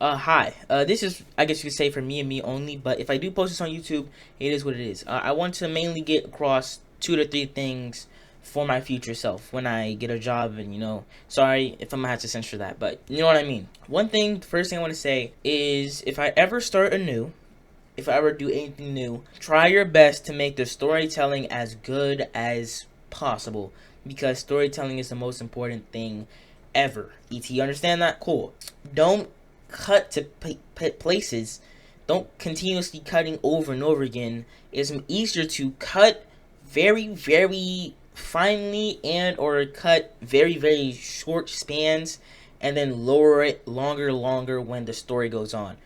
Hi. This is, I guess you could say, for me and me only, but if I do post this on YouTube, it is what it is. I want to mainly get across 2 to 3 things for my future self when I get a job, and sorry if I'm gonna have to censor that, but you know what I mean. One thing, the first thing I want to say is if I ever start anew, if I ever do anything new, try your best to make the storytelling as good as possible because storytelling is the most important thing ever. You understand that? Cool. Don't cut to places. Don't continuously cutting over and over again. It's easier to cut very, very finely and or cut very, very short spans and then lower it longer when the story goes on.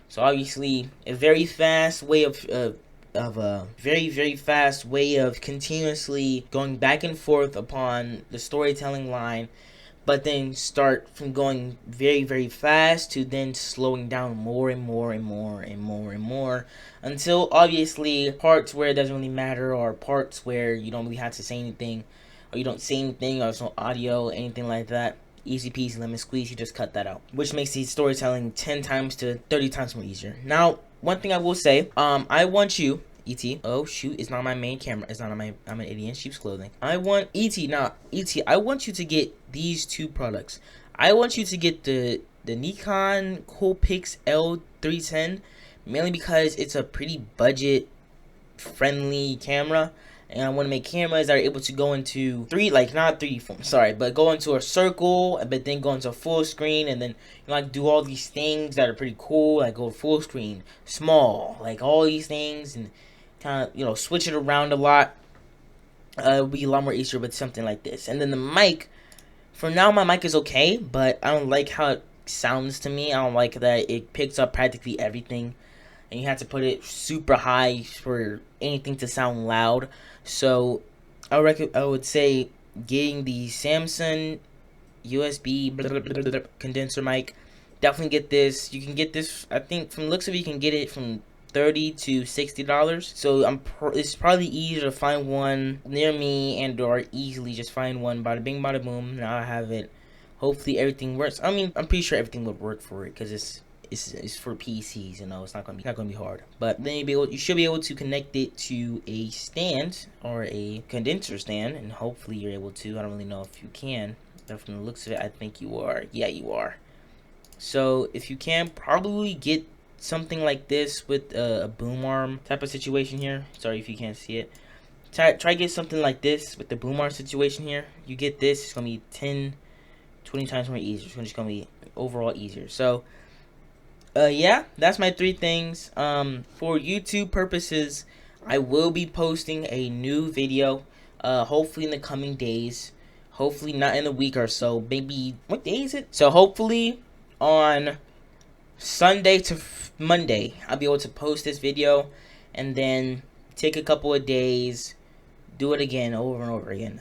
So obviously, a very fast way of a very, very fast way of continuously going back and forth upon the storytelling line, but then start from going very, very fast to then slowing down more and more and more and more and more until obviously parts where it doesn't really matter, or parts where you don't really have to say anything, or you don't say anything, or there's no audio, anything like that. Easy peasy lemon squeeze, you just cut that out, which makes the storytelling 10 times to 30 times more easier. Now, one thing I will say, I want you, ET. Oh shoot, it's not my main camera. It's not on my. I'm an idiot in sheep's clothing. I want ET now. ET, I want you to get these two products. I want you to get the Nikon Coolpix L310, mainly because it's a pretty budget friendly camera, and I want to make cameras that are able to go into not 3D form, sorry, but go into a circle, but then go into full screen, and then do all these things that are pretty cool, like go full screen, small, like all these things, and kind of switch it around a lot. It would be a lot more easier with something like this. And then the mic, for now my mic is okay, but I don't like how it sounds to me. I don't like that it picks up practically everything, and you have to put it super high for anything to sound loud. So I would say getting the Samsung USB condenser mic. Definitely get this. You can get this, I think, from the looks of it, you can get it from $30 to $60. So it's probably easier to find one near me, and or easily just find one. Bada bing, bada boom. Now I have it. Hopefully everything works. I mean, I'm pretty sure everything would work for it because it's for PCs. It's not gonna be hard. But then you should be able to connect it to a stand or a condenser stand, and hopefully you're able to. I don't really know if you can, but from the looks of it, I think you are. Yeah, you are. So if you can, probably get something like this with a boom arm type of situation here. Sorry if you can't see it. Try get something like this with the boom arm situation here. You get this, it's gonna be 10, 20 times more easier. It's just gonna be overall easier. So yeah, that's my 3 things. For YouTube purposes, I will be posting a new video, hopefully in the coming days. Hopefully not in a week or so. Maybe, what day is it? So hopefully on Sunday to Monday, I'll be able to post this video, and then take a couple of days, do it again, over and over again.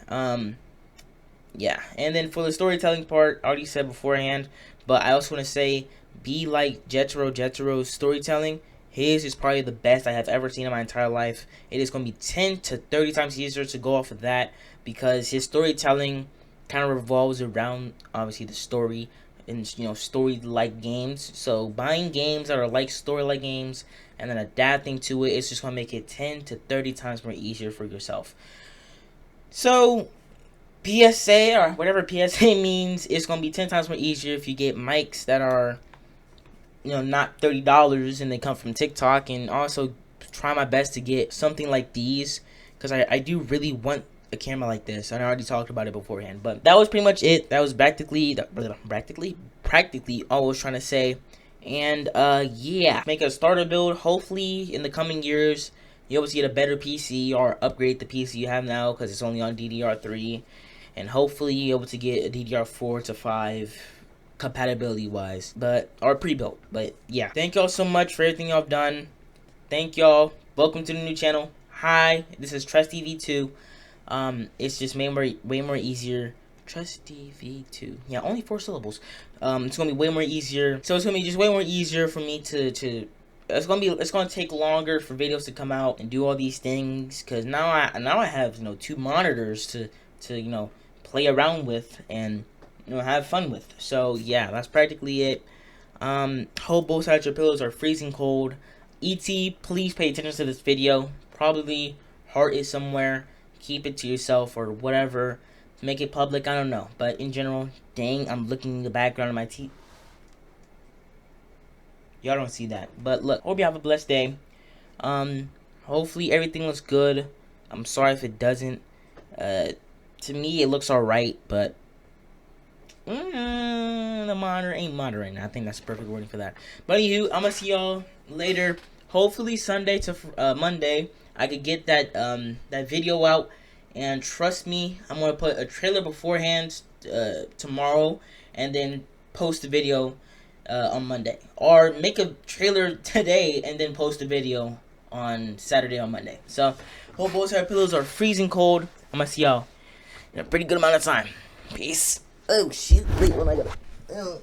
Yeah, and then for the storytelling part, I already said beforehand, but I also want to say, be like Jetero's storytelling. His is probably the best I have ever seen in my entire life. It is going to be 10 to 30 times easier to go off of that, because his storytelling kind of revolves around, obviously, the story and story-like games. So buying games that are like story-like games and then adapting to it's just going to make it 10 to 30 times more easier for yourself. So PSA, or whatever PSA means, it's going to be 10 times more easier if you get mics that are not $30 and they come from TikTok. And also try my best to get something like these, because I do really want a camera like this, and I already talked about it beforehand. But that was pretty much it. That was practically all I was trying to say. And yeah, make a starter build. Hopefully in the coming years you'll be able to get a better PC or upgrade the PC you have now, because it's only on DDR3, and hopefully you're able to get a DDR4 to 5 compatibility wise, or pre-built. But yeah, thank y'all so much for everything y'all have done. Thank y'all. Welcome to the new channel. Hi, this is Trusty V2. It's just way more easier. Trusty V2. Yeah, only 4 syllables. It's gonna be way more easier. So it's gonna be just way more easier for me to. It's gonna take longer for videos to come out and do all these things, because now I have 2 monitors to play around with and have fun with. So yeah, that's practically it. Hope both sides of your pillows are freezing cold. ET, please pay attention to this video. Probably heart is somewhere. Keep it to yourself or whatever. Make it public, I don't know. But in general, dang, I'm looking in the background of my teeth. Y'all don't see that. But look, hope you have a blessed day. Hopefully everything looks good. I'm sorry if it doesn't. To me, it looks alright, but the monitor ain't monitoring. I think that's the perfect wording for that. But anywho, I'm gonna see y'all later. Hopefully Sunday to Monday, I could get that that video out. And trust me, I'm gonna put a trailer beforehand tomorrow, and then post the video on Monday, or make a trailer today and then post a video on Saturday or Monday. So hope both our pillows are freezing cold. I'm gonna see y'all in a pretty good amount of time. Peace. Oh shit! Wait, what am I gonna?